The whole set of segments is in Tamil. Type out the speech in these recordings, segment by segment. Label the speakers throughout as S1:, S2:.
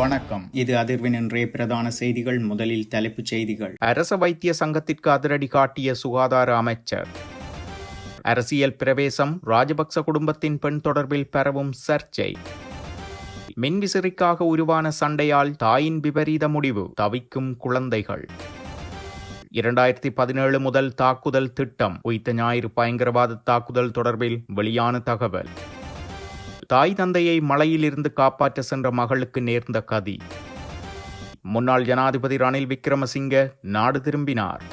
S1: வணக்கம். இது அதிர்வின் இன்றைய பிரதான செய்திகள். முதலில் தலைப்புச் செய்திகள்.
S2: அரச வைத்திய சங்கத்திற்கு அதிரடி காட்டிய சுகாதார அமைச்சர். அரசியல் பிரவேசம், ராஜபக்ச குடும்பத்தின் பெண் தொடர்பில் பரவும் சர்ச்சை. மின்விசிறிக்காக உருவான சண்டையால் தாயின் விபரீத முடிவு, தவிக்கும் குழந்தைகள். 2017 முதல் தாக்குதல் திட்டம், உயிர்த்த ஞாயிறு பயங்கரவாத தாக்குதல் தொடர்பில் வெளியான தகவல். தாய் தந்தையை மழையிலிருந்து காப்பாற்ற சென்ற மகளுக்கு நேர்ந்த கதி. முன்னாள் ஜனாதிபதி ரணில் விக்ரமசிங்க நாடு திரும்பினார்.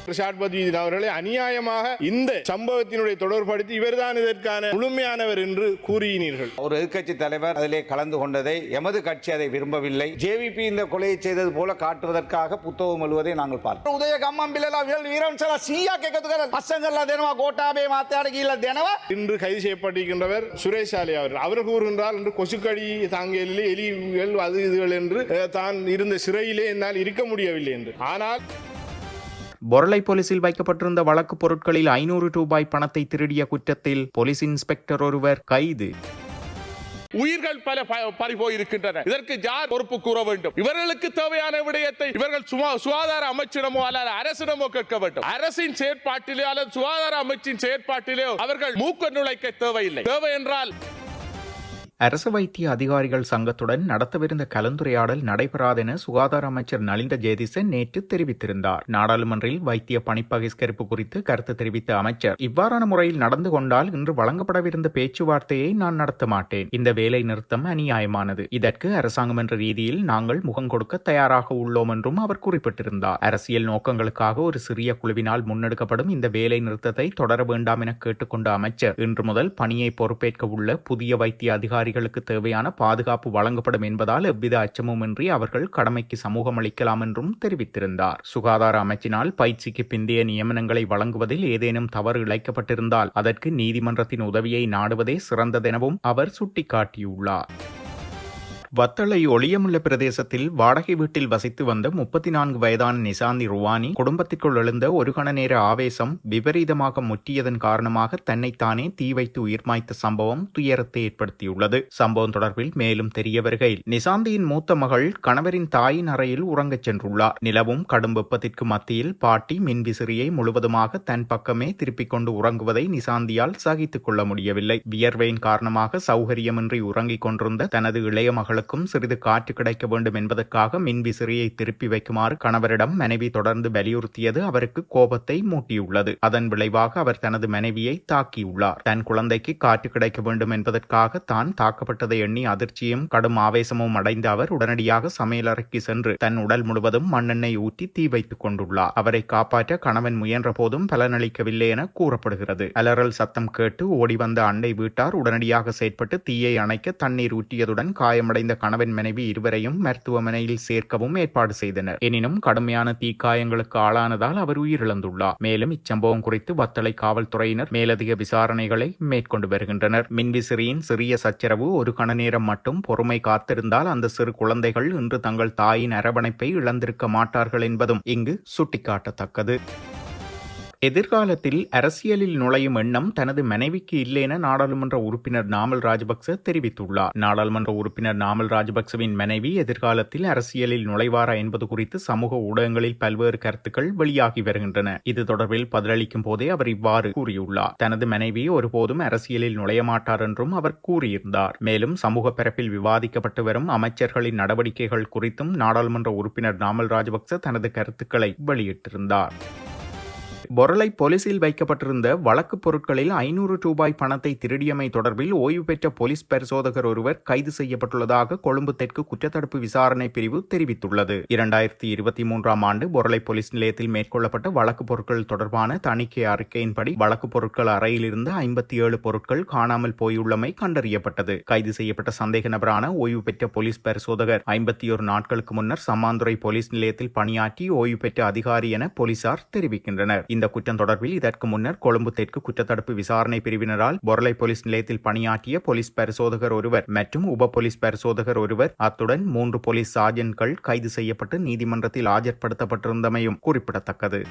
S3: பிரசாத் பத்மநாபன் அவர்களை அநியாயமாக இந்த சம்பவத்தினுடைய தொடர்படுத்தி இவர்தான் இதற்கான முழுமையானவர் என்று கூறினீர்கள்.
S4: ஒரு எதிர்க்கட்சி தலைவர் அதிலே கலந்து கொண்டதை எமது கட்சி அதை விரும்பவில்லை. ஜேவிபி இந்த கொலையை செய்தது போல காட்டுவதற்காக புத்தகம் எழுவதை நாங்கள் பார்த்தோம். உதய கம்மம்பிலா வீரம் சலா சீயா கேட்கறதுக்கு பசங்கள்லாம் தேனவா கோட்டாபே மாத்தாடகில தேனவா
S3: இன்று கைது செய்யப்பட்டிருக்கின்றவர் சுரேஷ் சாலை அவர் கூறுகின்றார் என்று கொசுக்கடி தாங்கியலில் எலிகள் அது இதுகள் என்று தான் இருந்த சிறையிலே என்னால் இருக்க முடியவில்லை என்று. ஆனால்
S2: பொரளை போலீசில் வைக்கப்பட்டிருந்த வழக்கு பொருட்களில் 500 ரூபாய் பணத்தை திருடிய குற்றத்தில் போலீஸ் இன்ஸ்பெக்டர் ஒருவர் கைது.
S5: உயிர்கள் பல பறிபோயிருக்கின்றன. இதற்கு யார் பொறுப்பு கூற வேண்டும்? இவர்களுக்கு தேவையான விடயத்தை இவர்கள் சுகாதார அமைச்சிடமோ அல்லது அரசிடமோ கேட்க வேண்டும். அரசின் செயற்பாட்டிலே அல்லது சுகாதார அமைச்சின் செயற்பாட்டிலே அவர்கள் மூக்க நுழைக்க தேவையில்லை. தேவை என்றால்
S2: அரசு வைத்திய அதிகாரிகள் சங்கத்துடன் நடத்தவிருந்த கலந்துரையாடல் நடைபெறாதென சுகாதார அமைச்சர் நலிந்த ஜெயதிச நேற்று தெரிவித்திருந்தார். நாடாளுமன்றில் வைத்திய பணி பகிஷ்கரிப்பு குறித்து கருத்து தெரிவித்த அமைச்சர், இவ்வாறான முறையில் நடந்து கொண்டால் இன்று வழங்கப்படவிருந்த பேச்சுவார்த்தையை நான் நடத்த மாட்டேன். இந்த வேலை நிறுத்தம் அநியாயமானது. இதற்கு அரசாங்கம் என்ற ரீதியில் நாங்கள் முகம் கொடுக்க தயாராக உள்ளோம் என்றும் அவர் குறிப்பிட்டிருந்தார். அரசியல் நோக்கங்களுக்காக ஒரு சிறிய குழுவினால் முன்னெடுக்கப்படும் இந்த வேலை நிறுத்தத்தை தொடர வேண்டாம் என கேட்டுக்கொண்ட அமைச்சர், இன்று முதல் பணியை பொறுப்பேற்க உள்ள புதிய வைத்திய அதிகாரிகளுக்கு தேவையான பாதுகாப்பு வழங்கப்படும் என்பதால் எவ்வித அச்சமுமின்றி அவர்கள் கடமைக்கு சமூகம் அளிக்கலாம் என்றும் தெரிவித்திருந்தார். சுகாதார அமைச்சினால் பயிற்சிக்கு பிந்தைய நியமனங்களை வழங்குவதில் ஏதேனும் தவறு இழைக்கப்பட்டிருந்தால் அதற்கு நீதிமன்றத்தின் உதவியை நாடுவதே சிறந்ததெனவும் அவர் சுட்டிக்காட்டியுள்ளார். வத்தளை ஒளியமுள்ள பிரதேசத்தில் வாடகை வீட்டில் வசித்து வந்த 34 வயதான நிசாந்தி ருவானி குடும்பத்திற்குள் எழுந்த ஒரு கண நேர ஆவேசம் விபரீதமாக முற்றியதன் காரணமாக தன்னைத்தானே தீ வைத்து உயிர் மாய்த்த சம்பவம் துயரத்தை ஏற்படுத்தியுள்ளது. சம்பவம் தொடர்பில் மேலும் தெரிய வருகையில், நிசாந்தியின் மூத்த மகள் கணவரின் தாயின் அறையில் உறங்கச் சென்றுள்ளார். நிலவும் கடும் வெப்பத்திற்கு மத்தியில் பாட்டி மின்விசிறியை முழுவதுமாக தன் பக்கமே திருப்பிக் கொண்டு உறங்குவதை நிசாந்தியால் சகித்துக் கொள்ள முடியவில்லை. வியர்வையின் காரணமாக சௌகரியமின்றி உறங்கிக் கொண்டிருந்த தனது இளைய மகளுக்கும் சிறிது காற்று கிடைக்க வேண்டும் என்பதற்காக மின்விசிறியை திருப்பி வைக்குமாறு கணவரிடம் மனைவி தொடர்ந்து வலியுறுத்தியது அவருக்கு கோபத்தை மூட்டியுள்ளது. அதன் விளைவாக அவர் தனது மனைவியை தாக்கியுள்ளார். தன் குழந்தைக்கு காற்று கிடைக்க வேண்டும் என்பதற்காக தான் தாக்கப்பட்டதை எண்ணி அதிர்ச்சியும் கடும் ஆவேசமும் அடைந்த அவர் உடனடியாக சமையலறைக்கு சென்று தன் உடல் முழுவதும் மண்ணெண்ணெய் ஊற்றி தீ வைத்துக் கொண்டுள்ளார். அவரை காப்பாற்ற கணவன் முயன்ற போதும் பலனளிக்கவில்லை என கூறப்படுகிறது. அலறல் சத்தம் கேட்டு ஓடி வந்த அண்டை வீட்டார் உடனடியாக செயற்பட்டு தீயை அணைக்க தண்ணீர் ஊற்றியதுடன் காயமடைந்த கணவன் மனைவி இருவரையும் மருத்துவமனையில் சேர்க்கவும் ஏற்பாடு செய்தனர். எனினும் கடுமையான தீக்காயங்களுக்கு ஆளானதால் அவர் உயிரிழந்துள்ளார். மேலும் இச்சம்பவம் குறித்து வத்தளை காவல்துறையினர் மேலதிக விசாரணைகளை மேற்கொண்டு வருகின்றனர். மின்விசிறியின் சிறிய சச்சரவு ஒரு கண நேரம் மட்டும் பொறுமை காத்திருந்தால் அந்த சிறு குழந்தைகள் இன்று தங்கள் தாயின் அரவணைப்பை இழந்திருக்க மாட்டார்கள் என்பதும் இங்கு சுட்டிக்காட்டத்தக்கது. எதிர்காலத்தில் அரசியலில் நுழையும் எண்ணம் தனது மனைவிக்கு இல்லை என நாடாளுமன்ற உறுப்பினர் நாமல் ராஜபக்ச தெரிவித்துள்ளார். நாடாளுமன்ற உறுப்பினர் நாமல் ராஜபக்சவின் மனைவி எதிர்காலத்தில் அரசியலில் நுழைவாரா என்பது குறித்து சமூக ஊடகங்களில் பல்வேறு கருத்துக்கள் வெளியாகி வருகின்றன. இது தொடர்பில் பதிலளிக்கும் போதே அவர் இவ்வாறு கூறியுள்ளார். தனது மனைவி ஒருபோதும் அரசியலில் நுழைய மாட்டார் என்றும் அவர் கூறியிருந்தார். மேலும் சமூக பரப்பில் விவாதிக்கப்பட்டு வரும் அமைச்சர்களின் நடவடிக்கைகள் குறித்தும் நாடாளுமன்ற உறுப்பினர் நாமல் ராஜபக்ச தனது கருத்துக்களை வெளியிட்டிருந்தார். பொரளை போலீசில் வைக்கப்பட்டிருந்த வழக்கு பொருட்களில் 500 ரூபாய் பணத்தை திருடியமை தொடர்பில் ஓய்வு பெற்ற போலீஸ் பரிசோதகர் ஒருவர் கைது செய்யப்பட்டுள்ளதாக கொழும்பு தெற்கு குற்றத்தடுப்பு விசாரணை பிரிவு தெரிவித்துள்ளது. 2023 ஆண்டு பொரளை போலீஸ் நிலையத்தில் மேற்கொள்ளப்பட்ட வழக்கு பொருட்கள் தொடர்பான தணிக்கை அறிக்கையின்படி வழக்கு பொருட்கள் அறையிலிருந்து 57 பொருட்கள் காணாமல் போயுள்ளமை கண்டறியப்பட்டது. கைது செய்யப்பட்ட சந்தேக நபரான ஓய்வு பெற்ற போலீஸ் பரிசோதகர் 51 நாட்களுக்கு முன்னர் சம்மாந்துறை போலீஸ் நிலையத்தில் பணியாற்றி ஓய்வு பெற்ற அதிகாரி என போலீசார் தெரிவிக்கின்றனர். இந்த குற்றம் தொடர்பில் இதற்கு முன்னர் கொழும்பு தெற்கு குற்றத்தடுப்பு விசாரணை பிரிவினரால் பொரளை போலீஸ் நிலையத்தில் பணியாற்றிய போலீஸ் பரிசோதகர் ஒருவர் மற்றும் உப போலீஸ் பரிசோதகர் ஒருவர் அத்துடன் 3 போலீஸ் சார்ஜன்ட்கள் கைது செய்யப்பட்டு நீதிமன்றத்தில் ஆஜர்படுத்தப்பட்டிருந்தமையும் குறிப்பிடத்தக்கது.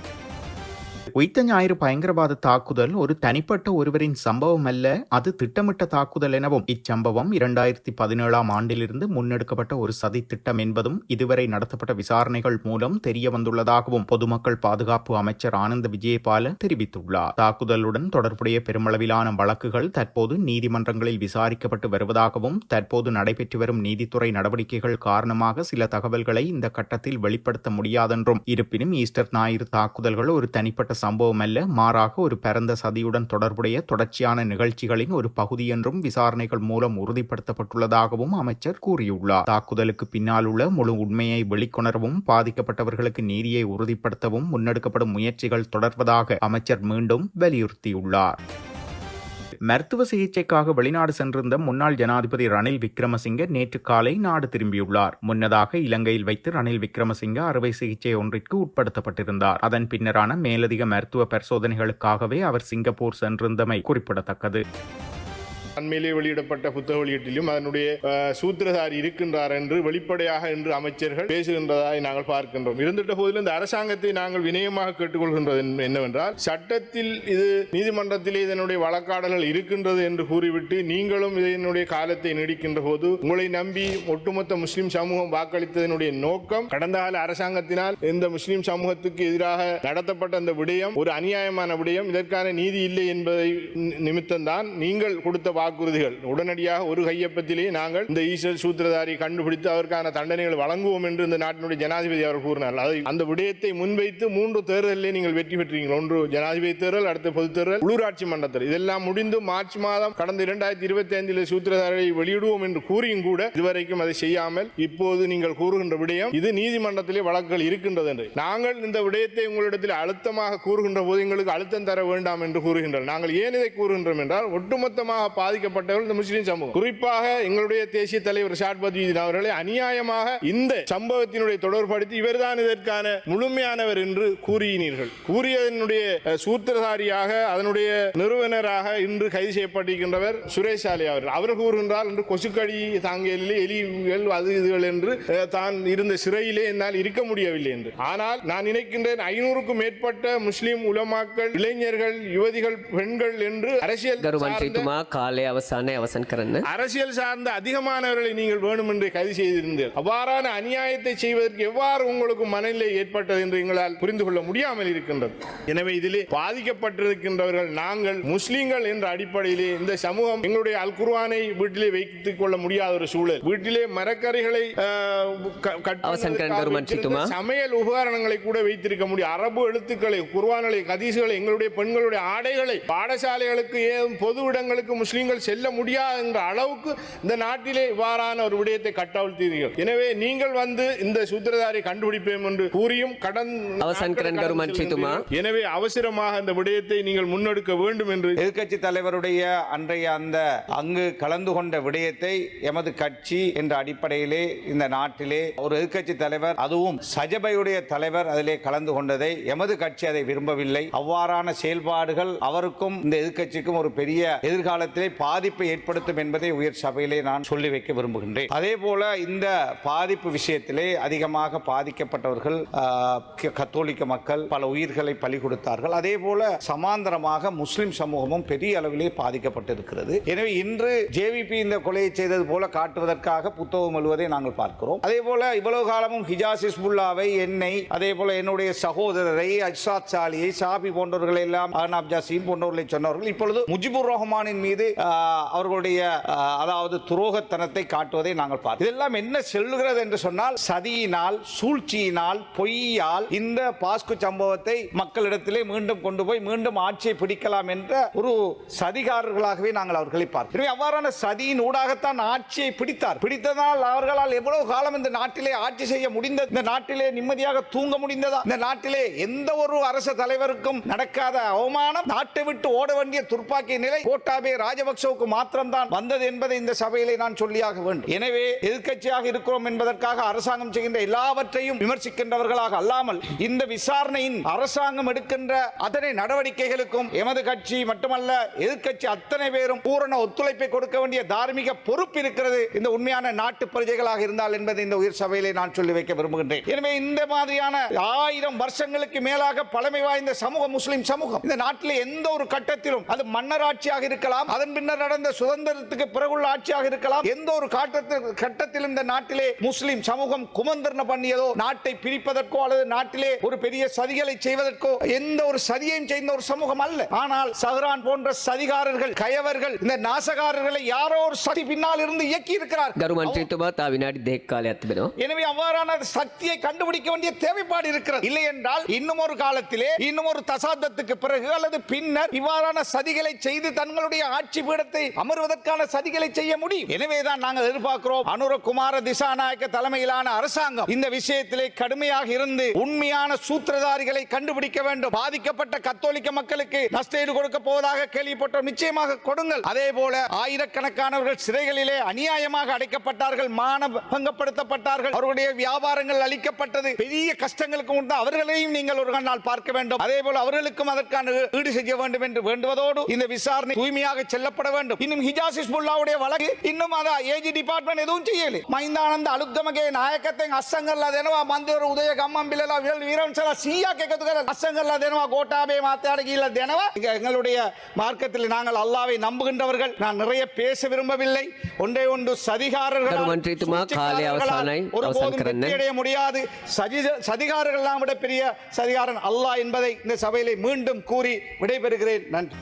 S2: உயிர்த்த ஞாயிறு பயங்கரவாத தாக்குதல் ஒரு தனிப்பட்ட ஒருவரின் சம்பவம் அல்ல, அது திட்டமிட்ட தாக்குதல் எனவும் இச்சம்பவம் 2017ஆம் ஆண்டிலிருந்து முன்னெடுக்கப்பட்ட ஒரு சதி திட்டம் என்பதும் இதுவரை நடத்தப்பட்ட விசாரணைகள் மூலம் தெரிய வந்துள்ளதாகவும் பொதுமக்கள் பாதுகாப்பு அமைச்சர் ஆனந்த விஜயபால தெரிவித்துள்ளார். தாக்குதலுடன் தொடர்புடைய பெருமளவிலான வழக்குகள் தற்போது நீதிமன்றங்களில் விசாரிக்கப்பட்டு வருவதாகவும் தற்போது நடைபெற்று வரும் நீதித்துறை நடவடிக்கைகள் காரணமாக சில தகவல்களை இந்த கட்டத்தில் வெளிப்படுத்த முடியாதென்றும், இருப்பினும் ஈஸ்டர் ஞாயிறு தாக்குதல்கள் ஒரு தனிப்பட்ட சம்பவம் அல்ல, மாறாக ஒரு பரந்த சதியுடன் தொடர்புடைய தொடர்ச்சியான நிகழ்ச்சிகளின் ஒரு பகுதி என்றும் விசாரணைகள் மூலம் உறுதிப்படுத்தப்பட்டுள்ளதாகவும் அமைச்சர் கூறியுள்ளார். தாக்குதலுக்கு பின்னால் உள்ள முழு உண்மையை வெளிக்கொணரவும் பாதிக்கப்பட்டவர்களுக்கு நீதியை உறுதிப்படுத்தவும் முன்னெடுக்கப்படும் முயற்சிகள் தொடர்வதாக அமைச்சர் மீண்டும் வலியுறுத்தியுள்ளார். மருத்துவ சிகிச்சைக்காக வெளிநாடு சென்றிருந்த முன்னாள் ஜனாதிபதி ரணில் விக்ரமசிங்கே நேற்று காலை நாடு திரும்பியுள்ளார். முன்னதாக இலங்கையில் வைத்து ரணில் விக்ரமசிங்கே அறுவை சிகிச்சை ஒன்றிற்கு உட்படுத்தப்பட்டிருந்தார். அதன் பின்னரான மேலதிக மருத்துவ பரிசோதனைகளுக்காகவே அவர் சிங்கப்பூர் சென்றிருந்தமை குறிப்பிடத்தக்கது.
S3: அண்மையிலே வெளியிடப்பட்ட புத்தக வெளியீட்டிலும் அதனுடைய சூத்திரதாரி இருக்கின்றார் என்று வெளிப்படையாக இன்று அமைச்சர்கள் பேசுகின்றதை நாங்கள் பார்க்கின்றோம். இருந்துட்ட போதிலும் இந்த அரசாங்கத்தை நாங்கள் வினயமாக கேட்டுக்கொள்கின்றது என்னவென்றால், சட்டத்தில் இது நீதிமன்றத்திலே இதனுடைய வழக்காடல்கள் இருக்கின்றது என்று கூறிவிட்டு நீங்களும் இதனுடைய காலத்தை நீடிக்கின்ற போது உங்களை நம்பி ஒட்டுமொத்த முஸ்லிம் சமூகம் வாக்களித்ததனுடைய நோக்கம் கடந்த கால அரசாங்கத்தினால் இந்த முஸ்லிம் சமூகத்துக்கு எதிராக நடத்தப்பட்ட அந்த விடயம் ஒரு அநியாயமான விடயம், இதற்கான நீதி இல்லை என்பதை நிமித்தம்தான் நீங்கள் கொடுத்த வாக்குறுதிகள். உடனடியாக ஒரு கையொப்பத்திலே நாங்கள் இந்த ஈஸ்டர் சூத்திரதாரி கண்டுபிடித்து அவருக்கான தண்டனைகள் வழங்குவோம் என்று இந்த நாட்டினுடைய ஜனாதிபதி அவர் கூறினார். அந்த விடயத்தை முன்வைத்து 3 தேர்தலிலே நீங்கள் வெற்றி பெற்றீர்கள். ஒன்று ஜனாதிபதி தேர்தல், அடுத்த பொது தேர்தல், உள்ளூராட்சி மன்றத்தில். இதெல்லாம் முடிந்து மார்ச் மாதம் கடந்த 2025 சூத்திரதாரியை வெளியிடுவோம் என்று கூறியும் கூட இதுவரைக்கும் அதை செய்யாமல் இப்போது நீங்கள் கூறுகின்ற விடயம் இது நீதிமன்றத்திலே வழக்குகள் இருக்கின்றது என்று. நாங்கள் இந்த விடயத்தை உங்களிடத்தில் அழுத்தமாக கூறுகின்ற போது எங்களுக்கு அழுத்தம் தர வேண்டாம் என்று கூறுகின்றனர். நாங்கள் ஏன் இதை கூறுகின்றோம் என்றால், ஒட்டுமொத்தமாக பாதிக்கப்பட்டவர்கள் இந்த முஸ்லிம் சமூகம், குறிப்பாக எங்களுடைய தேசிய தலைவர் ஷாட் பத்வீதீன் அவர்களை அநியாயமாக இந்த சம்பவத்தினுடைய தொடர்படுத்தி இவர்தான் இதற்கான முழுமையானவர் என்று கூறினீர்கள். கூறியதனுடைய சூத்திரதாரியாக அதனுடைய நிறுவனராக இன்று கைது செய்யப்பட்டிருக்கின்றவர் சுரேஷ் சாலை அவர்கள். அவர் கூறுகின்றார் என்று கொசுக்கடி தாங்கியலில் எலிகள் அது இதுகள் என்று தான் இருந்த சிறையிலே என்னால் இருக்க முடியவில்லை என்று. ஆனால் நான் நினைக்கின்றேன் 500க்கும் மேற்பட்ட முஸ்லிம் உலமாக்கள், இளைஞர்கள், யுவதிகள், பெண்கள் என்று அரசியல் அரசியல் சார்ந்த அதிகமானவர்களை நீங்கள் வேணும் என்று கைது செய்திருந்தீர்கள். அவ்வாறான அநியாயத்தை செய்வதற்கு எவ்வாறு உங்களுக்கு மனநிலை ஏற்பட்டது என்று எங்களால் புரிந்து கொள்ள முடியாமல் இருக்கின்றது. எனவே இதிலே பாதிக்கப்பட்டிருக்கின்றவர்கள் நாங்கள் முஸ்லிம்கள் என்ற அடிப்படையிலே இந்த சமூகம் எங்களுடைய அல் குர்ஆனை வீட்டிலே வைத்துக் கொள்ள முடியாத ஒரு சூழல், வீட்டிலே மரக்கறிகளை சமையல் உபகரணங்களை கூட வைத்திருக்க முடியும். அரபு எழுத்துக்களை, குர்ஆனை, ஹதீஸ்களை, எங்களுடைய பெண்களுடைய ஆடைகளை பாடசாலைகளுக்கு பொது இடங்களுக்கு முஸ்லிம்கள் செல்ல முடியாது என்ற அளவுக்கு இந்த நாட்டிலே இவ்வாறான ஒரு விடயத்தை கட்டவிழ்த்தீர்கள். எனவே நீங்கள் வந்து இந்த சூத்திரதாரி கண்டுபிடிப்போம் என்று கூறியும் எனவே அவசரமாக இந்த விடயத்தை நீங்கள் முன்னெடுக்க வேண்டும் என்று
S4: எதிர்க்கட்சி தலைவருடைய அன்றைய அந்த அங்கு கலந்து கொண்ட விடயத்தை எமது கட்சி என்ற அடிப்படையிலே இந்த நாட்டிலே ஒரு எதிர்க்கட்சி தலைவர், அதுவும் சஜபையுடைய தலைவர் அதிலே கலந்து கொண்டதை எமது கட்சி அதை விரும்பவில்லை. அவ்வாறான செயல்பாடுகள் அவருக்கும் இந்த எதிர்க்கட்சிக்கும் ஒரு பெரிய எதிர்காலத்திலே பாதிப்பை ஏற்படுத்தும் என்பதை உயர் சபையிலே நான் சொல்லி வைக்க விரும்புகின்றேன். அதே போல இந்த பாதிப்பு விஷயத்திலே அதிகமாக பாதிக்கப்பட்டவர்கள் கத்தோலிக்க மக்கள் பல உயிர்களை பலி கொடுத்தார்கள். அதே போல சமாந்தரமாக முஸ்லிம் சமூகமும் பெரிய அளவிலே பாதிக்கப்பட்டிருக்கிறது. எனவே இன்று ஜேவிபி இந்த கொலையை செய்தது போல காட்டுவதற்காக புத்தகம் எழுவதை நாங்கள் பார்க்கிறோம். அதே போல இவ்வளவு காலமும் ஹிஜாஸ் ஹிஸ்புல்லாவை, என்னை, அதே போல என்னுடைய சகோதரரை, அஜ்சாத் சாலியை, சாபி போன்றவர்கள் எல்லாம், அர்னாப் ஜாசிம் போன்றவர்களை சொன்னவர்கள் இப்பொழுது முஜிபுர் ரஹ்மானின் மீது அவர்களுடைய அதாவது துரோகத்தனத்தை காட்டுவதை நாங்கள் பார்க்கிறோம். இதெல்லாம் என்ன செல்லுகிறது என்று சொன்னால், சதியினால், சூழ்ச்சியினால், பொய்யால் இந்த பாஸ்கு சம்பவத்தை மக்களிடத்திலே மீண்டும் கொண்டு போய் மீண்டும் ஆட்சியை பிடிக்கலாம் என்ற ஒரு சதிகாரர்களாகவே நாங்கள் அவர்களை பார்க்கிறோம். அவ்வாறான சதியின் ஊடாகத்தான் ஆட்சியை பிடித்ததால் அவர்களால் எவ்வளவு காலம் இந்த நாட்டிலே ஆட்சி செய்ய முடிந்தது? இந்த நாட்டிலே நிம்மதியாக தூங்க முடிந்ததா? இந்த நாட்டிலே எந்த ஒரு அரசு தலைவருக்கும் நடக்காத அவமானம், நாட்டை விட்டு ஓட வேண்டிய துர்ப்பாக்கிய நிலை, கோட்டாபே ராஜபக்சே ராஜபக்சவுக்கு மாத்திரம்தான் வந்தது என்பதை இந்த சபையிலே நான் சொல்லியாக வேண்டும். எனவே எதிர்க்கட்சியாக இருக்கிறோம் என்பதற்காக அரசாங்கம் செய்கின்ற எல்லாவற்றையும் விமர்சிக்கின்றவர்களாக அல்லாமல் இந்த விசாரணையின் அரசாங்கம் எடுக்கின்ற அத்தனை நடவடிக்கைகளுக்கும் எமது கட்சி மட்டுமல்ல எதிர்க்கட்சி அத்தனை பேரும் பூரண ஒத்துழைப்பை கொடுக்க வேண்டிய தார்மீக பொறுப்பு இருக்கிறது இந்த உண்மையான நாட்டு பிரஜைகளாக இருந்தால் என்பதை இந்த உயர் சபையிலே நான் சொல்லி வைக்க விரும்புகின்றேன். எனவே இந்த மாதிரியான 1000 வருஷங்களுக்கு மேலாக பழமை வாய்ந்த சமூகம் முஸ்லிம் சமூகம் இந்த நாட்டில் எந்த ஒரு கட்டத்திலும் அது மன்னர் ஆட்சியாக இருக்கலாம், அதன் பின்னர் நடந்த சுதந்திரத்துக்கு பிறகுள்ள ஆட்சியாக இருக்கலாம், எந்த ஒரு கட்டத்தில் இந்த நாட்டிலே முஸ்லிம் சமூகம் குமந்தர்ண பண்ணியதோ நாட்டை பிரிப்பதற்கோ அல்லது நாட்டிலே ஒரு பெரிய சதிகளை செய்வதற்கோ எந்த ஒரு சதியையும் செய்த ஒரு சமூகம் அல்ல. ஆனால் சஹ்ரான் போன்ற சதிகாரர்கள் கயவர்கள் இந்த நாசகாரர்களை யாரோ ஒரு சதி பின்னால் இருந்து இயக்கி இருக்கிறார். எனவே அவ்வாறான சக்தியை கண்டுபிடிக்க வேண்டிய தேவைப்பாடு இருக்கிறது. இல்லை என்றால் இன்னும் ஒரு காலத்திலே இன்னும் ஒரு தசாப்தத்துக்கு பிறகு அல்லது பின்னர் இவ்வாறான சதிகளை செய்து தங்களுடைய ஆட்சி பீடத்தை அமர்வதற்கான சதிகளை செய்ய முடியும். எனவேதான் நாங்கள் எதிர்பார்க்கிறோம் அனுரகுமார திசாநாயக்க தலைமையிலான அரசாங்கம் இந்த விஷயத்திலே கடுமையாக இருந்து உண்மையான சூத்திரதாரிகளை கண்டுபிடிக்க வேண்டும். பாதிக்கப்பட்ட கத்தோலிக்க மக்களுக்கு நஷ்டஈடு கொடுக்க போவதாக கேள்விப்பட்டோம். நிச்சயமாக கொடுங்கள். அதே போல ஆயிரக்கணக்கானவர்கள் சிறைகளிலே அநியாயமாக அடைக்கப்பட்டார்கள், மானபங்கப்படுத்தப்பட்டார்கள், அவர்களுடைய வியாபாரங்கள் அளிக்கப்பட்டது, பெரிய கஷ்டங்களுக்கு உண்டு. அவர்களையும் நீங்கள் ஒரு நாள் பார்க்க வேண்டும். அதே போல அவர்களுக்கும் அதற்கான ஈடு செய்ய வேண்டும் என்று வேண்டுவதோடு இந்த விசாரணை தூய்மையாக செல்லப்பட வேண்டும். இன்னும் ஹிஜாஸ் ஹிஸ்புல்லாவுடைய வழக்கு இன்னும் அத ஏஜி டிபார்ட்மெண்ட் எதுவும் செய்யல. மைந்தானந்த அலுத்கமගේ නායකත්වයෙන් අස්සංගල්ලා දෙනවා මන්දිවරු උදය ගම්මන්පිලලා විරන්සලා 100ක් එකතු කරලා අස්සංගල්ලා දෙනවා கோட்டாபே மாத்தாட கீழ දෙනවා. எங்களுடைய மார்க்கத்தில் நாங்கள் அல்லாஹ்வை நம்புகின்றவர்கள். நான் நிறைய பேச விரும்பவில்லை. ஒன்றே ஒன்று சதிகாரர்கள் முடியாது. சதிகாரர்கள் எல்லாம் விட பெரிய சதிகாரன் அல்லாஹ் என்பதை இந்த சபையிலே மீண்டும் கூறி விடைபெறுகிறேன். நன்றி.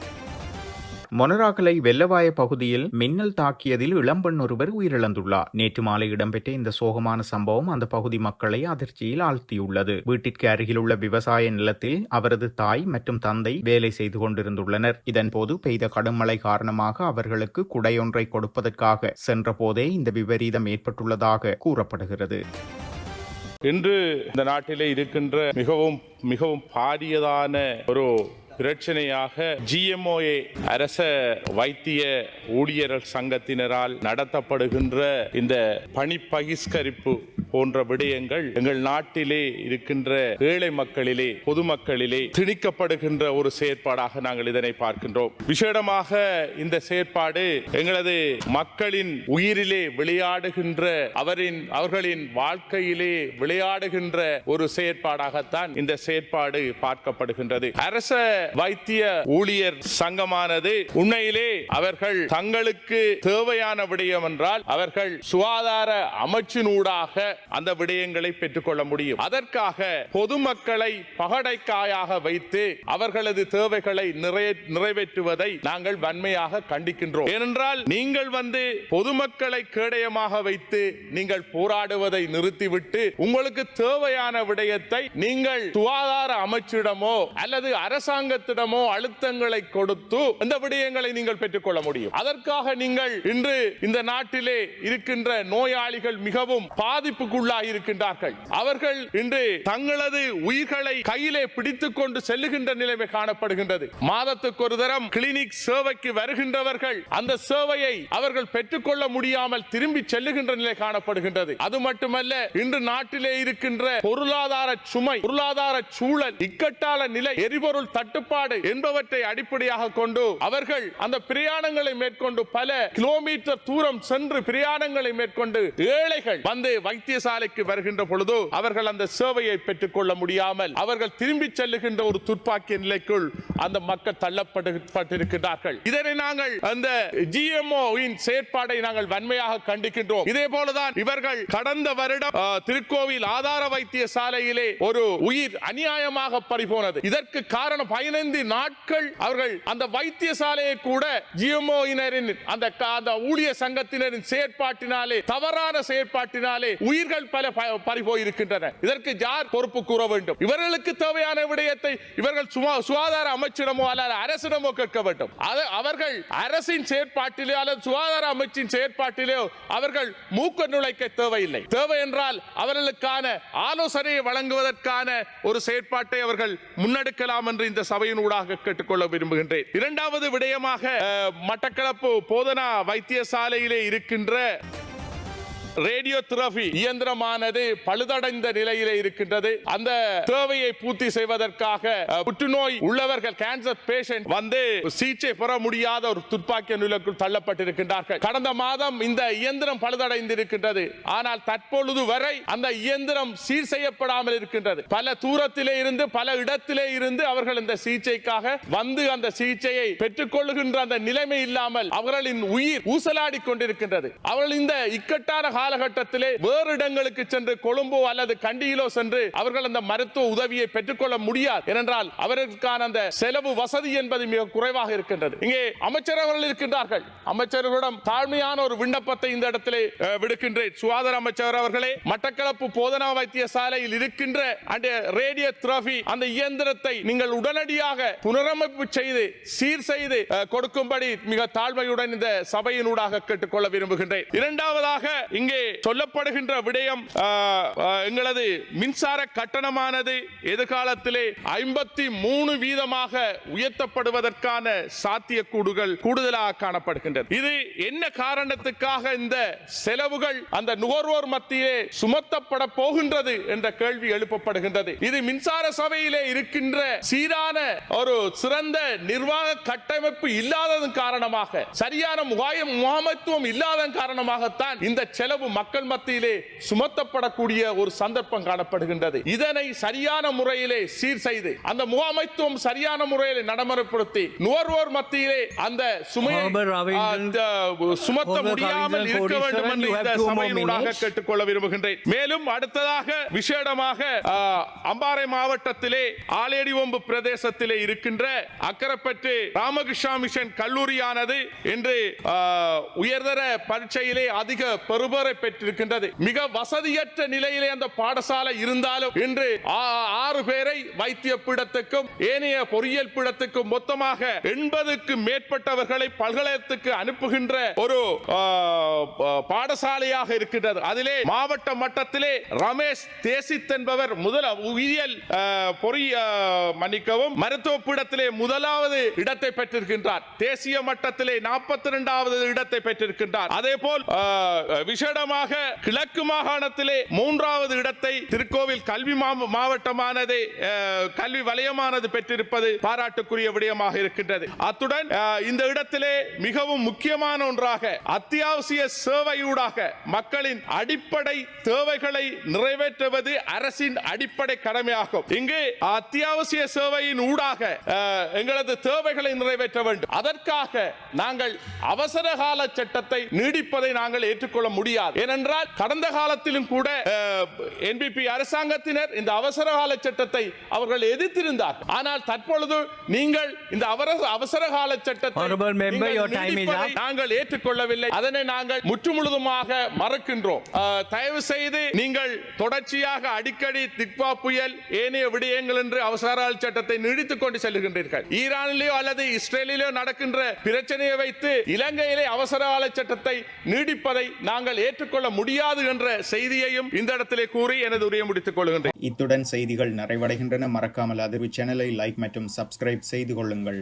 S2: மொனராகலை வெள்ளவாய பகுதியில் மின்னல் தாக்கியதில் இளம்பெண் ஒருவர் உயிரிழந்துள்ளார். நேற்று மாலை இடம்பெற்ற இந்த சோகமான சம்பவம் அந்த பகுதி மக்களை அதிர்ச்சியில் ஆழ்த்தியுள்ளது. வீட்டிற்கு அருகிலுள்ள விவசாய நிலத்தில் அவரது தாய் மற்றும் தந்தை வேலை செய்து கொண்டிருந்துள்ளனர். இதன்போது பெய்த கடும் மழை காரணமாக அவர்களுக்கு குடையொன்றை கொடுப்பதற்காக சென்ற போதே இந்த விபரீதம் ஏற்பட்டுள்ளதாக கூறப்படுகிறது.
S5: இன்று இந்த நாட்டிலே இருக்கின்ற மிகவும் பாரியதான ஒரு பிரச்சனையாக GMOA அரச வைத்திய ஊழியர்கள் சங்கத்தினரால் நடத்தப்படுகின்ற இந்த பணி பகிஷ்கரிப்பு போன்ற விடயங்கள் எங்கள் நாட்டிலே இருக்கின்ற ஏழை மக்களிலே பொதுமக்களிலே திணிக்கப்படுகின்ற ஒரு செயற்பாடாக நாங்கள் இதனை பார்க்கின்றோம். விசேடமாக இந்த செயற்பாடு எங்களது மக்களின் உயிரிலே விளையாடுகின்ற அவர்களின் வாழ்க்கையிலே விளையாடுகின்ற ஒரு செயற்பாடாகத்தான் இந்த செயற்பாடு பார்க்கப்படுகின்றது. அரச வைத்திய ஊழியர் சங்கமானது உண்மையிலே அவர்கள் தங்களுக்கு தேவையான விடயம் என்றால் அவர்கள் சுகாதார அமைச்சினூடாக அந்த விடயங்களை பெற்றுக்கொள்ள முடியும். அதற்காக பொதுமக்களை பகடைக்காயாக வைத்து அவர்களது தேவைகளை நிறைவேற்றுவதை நாங்கள் வன்மையாக கண்டிக்கின்றோம். ஏனென்றால் நீங்கள் பொதுமக்களை கேடயமாக வைத்து நீங்கள் போராடுவதை நிறுத்திவிட்டு உங்களுக்கு தேவையான விடயத்தை நீங்கள் சுகாதார அமைச்சிடமோ அல்லது அரசாங்கத்திடமோ அழுத்தங்களை கொடுத்து இந்த விடயங்களை நீங்கள் பெற்றுக்கொள்ள முடியும். அதற்காக நீங்கள் இன்று இந்த நாட்டிலே இருக்கின்ற நோயாளிகள் மிகவும் பாதிப்புக்குள்ளாகி இருக்கின்றார்கள். அவர்கள் இன்று தங்களது உயிர்களை கையிலே பிடித்துக் கொண்டு செல்லுகின்ற நிலைமை காணப்படுகின்றது. மாதத்துக்கு ஒரு தரம் கிளினிக் சேவைக்கு வருகின்றவர்கள் அந்த சேவையை அவர்கள் பெற்றுக்கொள்ள முடியாமல் திரும்பி செல்லுகின்ற நிலை காணப்படுகின்றது. அது மட்டுமல்ல, இன்று நாட்டிலே இருக்கின்ற பொருளாதார சுமை, பொருளாதார சூழல், இக்கட்டான நிலை, எரிபொருள் தட்டுப்பாடு என்பவற்றை அடிப்படையாக கொண்டு அவர்கள் அந்த பிரயாணங்களை மேற்கொண்டு பல கிலோமீட்டர் தூரம் சென்று பிரயாணங்களை மேற்கொண்டு ஏழைகள் வைத்தியசாலைக்கு வருகின்ற பொழுது அவர்கள் அந்த சேவையை பெற்றுக் கொள்ள முடியாமல் அவர்கள் திரும்பி செல்லுகின்ற ஒரு துர்ப்பாக்கிய நிலைக்குள் அந்த மக்கள் தள்ளப்பட்டிருக்கிறார்கள். இதனை நாங்கள் அந்த GMO இன் செயற்பாடை நாங்கள் வன்மையாக கண்டிக்கின்றோம். இதே போலதான் இவர்கள் கடந்த வருடம் திருக்கோவில் ஆதார வைத்தியசாலையிலே ஒரு உயிர் அநியாயமாக பறிபோனது. இதற்கு காரணம் 15 நாட்கள் அவர்கள் அந்த வைத்தியசாலையை கூட GMO-இனரின் அந்த ஊழிய சங்கத்தினரின் செயற்பாட்டினாலே, தவறான செயற்பாட்டினாலே உயிர்கள் உயிர்கள் பல பறி போயிருக்கின்றன. இதற்கு யார் பொறுப்பு கூற வேண்டும்? இவர்களுக்கு தேவையான விடயத்தை இவர்கள் சுகாதார அமைச்சிடமோ அல்லது அரசிடமோ கேட்க வேண்டும். அவர்கள் அரசின் செயற்பாட்டிலே அல்லது சுகாதார அமைச்சின் செயற்பாட்டிலே அவர்கள் மூக்க நுழைக்க தேவையில்லை. தேவை என்றால் அவர்களுக்கான ஆலோசனையை வழங்குவதற்கான ஒரு செயற்பாட்டை அவர்கள் முன்னெடுக்கலாம் என்று இந்த சபையின் ஊடாக கேட்டுக்கொள்ள விரும்புகின்றேன். இரண்டாவது விடயமாக மட்டக்களப்பு போதனா வைத்தியசாலையிலே இருக்கின்ற ரேடியோதெரபி இயந்திரமானது பழுதடைந்த நிலையிலே இருக்கின்றது. அந்த தேவையை பூர்த்தி செய்வதற்காக புற்றுநோய் உள்ளவர்கள் கேன்சர் பேஷண்ட் வந்து சிகிச்சை பெற முடியாத ஒரு துப்பாக்கிய நிலைக்குள் தள்ளப்பட்டிருக்கின்றார்கள். கடந்த மாதம் இந்த இயந்திரம் பழுதடைந்திருக்கின்றது. ஆனால் தற்பொழுது வரை அந்த இயந்திரம் சீர் செய்யப்படாமல் இருக்கின்றது. பல தூரத்திலே இருந்து பல இடத்திலே இருந்து அவர்கள் இந்த சிகிச்சைக்காக வந்து அந்த சிகிச்சையை பெற்றுக் கொள்ளுகின்ற அந்த நிலைமை இல்லாமல் அவர்களின் உயிர் ஊசலாடி கொண்டிருக்கின்றது. அவர்கள் இந்த இக்கட்டான காலகட்டத்திலே வேறு இடங்களுக்கு சென்று கொழும்போ அல்லது கண்டியிலோ சென்று அவர்கள் அந்த மருத்துவ உதவியை பெற்றுக்கொள்ள முடியாது. ஏனென்றால் அவர்களுக்கான அந்த செலவு வசதி என்பது மிக குறைவாக இருக்கின்றது. இங்கே அமைச்சர் அவர்கள் இருக்கின்றார்கள். அமைச்சர்களிடம் தாழ்மையான ஒரு விண்ணப்பத்தை இந்த இடத்திலே விடுக்கின்றேன். சுகாதார அமைச்சர் அவர்களே, மட்டக்களப்பு போதனா வைத்தியசாலையில் இருக்கின்ற அந்த ரேடியோதெரபி அந்த இயந்திரத்தை நீங்கள் உடனடியாக புனரமைப்பு செய்து சீர் செய்து கொடுக்கும்படி மிக தாழ்மையுடன் இந்த சபையினூடாக கேட்டுக்கொள்ள விரும்புகின்றேன். இரண்டாவதாக இங்கே சொல்லப்படுகின்ற விடயம் எங்களது மின்சார கட்டணமானது எதிர்காலத்திலே 53% உயர்த்தப்படுவதற்கான சாத்தியக்கூறுகள் கூடுதலாக காணப்படுகின்றது. இது என்ன காரணத்துக்காக இந்த செலவுகள் அந்த நுகர்வோர் மத்தியிலே சுமத்தப்பட போகின்றது என்ற கேள்வி எழுப்பப்படுகின்றது. இது மின்சார சபையிலே இருக்கின்ற சீரான ஒரு சிறந்த நிர்வாக கட்டமைப்பு இல்லாததன் காரணமாக, சரியான முகாமைத்துவம் இல்லாததன் காரணமாகத்தான் இந்த செலவு மக்கள் மத்தியிலே சுமத்தப்படக்கூடிய ஒரு சந்தர்ப்பம் காணப்படுகின்றது. இதனை சரியான முறையிலே சீர் செய்து அந்த முகாமைத்துவம் சரியான முறையில் நடைமுறைப்படுத்தி நுகர்வோர் மத்தியிலே அந்த சுமையை சுமத்த முடியாமல் இருக்க வேண்டும் என்று இந்த சபையினூடாக கேட்டுக்கொள்ள விரும்புகின்றேன். மேலும் அடுத்ததாக விசேடமாக அம்பாறை மாவட்டத்திலே ஆலேடிவொம்பு பிரதேசத்திலே இருக்கின்ற அக்கரைப்பற்று ராமகிருஷ்ணா மிஷன் கல்லூரியானது இன்று உயர்தர பரீட்சையிலே அதிக பெறுபரை பெற்றிருக்கின்றது. மிக வசதியற்ற நிலையிலே அந்த பாடசாலை இருந்தாலும் இன்று 6 பேரை வைத்திய பீடத்துக்கும் ஏனைய பொறியியல் பீடத்துக்கும் மொத்தமாக 80க்கு மேற்பட்டவர்களை பல்கலைக்கழகத்துக்கு அனுப்புகின்ற ஒரு பாடசாலையாக இருக்கின்றது. அதிலே மாவட்ட மட்டத்திலே ரமேஷ் தேசித் என்பவர் உயிரியல் மருத்துவ பீடத்திலே முதலாவது இடத்தை பெற்றிருக்கின்றார். தேசிய மட்டத்திலே 42வது இடத்தை பெற்றிருக்கின்றார். அதே போல் விசேடமாக கிழக்கு மாகாணத்திலே 3வது இடத்தை திருக்கோவில் கல்வி மாவட்டமானது கல்வி வலயமானது பெற்றிருப்பது பாராட்டுக்குரிய விடயமாக இருக்கின்றது. அத்துடன் இந்த இடத்திலே மிகவும் முக்கியமான ஒன்றாக அத்தியாவசிய சேவையூடாக மக்களின் அடிப்படை தேவைகளை நிறைவேற்றுவது அரசின் அடிப்படை கடமையாகும். இங்கு அத்தியாவசிய சேவையின் ஊடாக எங்களது தேவைகளை நிறைவேற்ற வேண்டும். அதற்காக நாங்கள் அவசர கால சட்டத்தை நீடிப்பதை நாங்கள் ஏற்றுக்கொள்ள முடியாது. ஏனென்றால் கடந்த காலத்திலும் கூட என்பிபி அரசாங்கத்தினர் இந்த அவசர கால சட்டத்தை அவர்கள் எதிர்த்திருந்தார். ஆனால் தற்பொழுது நீங்கள் இந்த அவசர கால சட்டத்தை நாங்கள் ஏற்றுக்கொள்ளவில்லை. அதனை நாங்கள் முற்றுமுழுதுமாக மறுக்கின்றோம். தயவு செய்து நீங்கள் தொடர்ச்சியாக அடிக்கடி திக்வா புயல் ஏனைய விடயங்கள் என்று அவசர கால சட்டத்தை நீடித்துக் கொண்டு செல்கின்றீர்கள். ஈரானிலோ அல்லது இஸ்ரேலிலோ நடக்கின்ற பிரச்சனையை வைத்து இலங்கையிலே அவசர கால சட்டத்தை நீடிப்பதை நாங்கள் ஏற்றுக்கொள்ள முடியாது என்ற செய்தியையும் இந்த இடத்திலே கூறி எனது உரையை முடித்துக் கொள்கின்றேன்.
S1: இத்துடன் செய்திகள் நிறைவடைகின்றன. மறக்காமல் அதிர்வு சேனலை லைக் மற்றும் சப்ஸ்கிரைப் செய்து கொள்ளுங்கள்.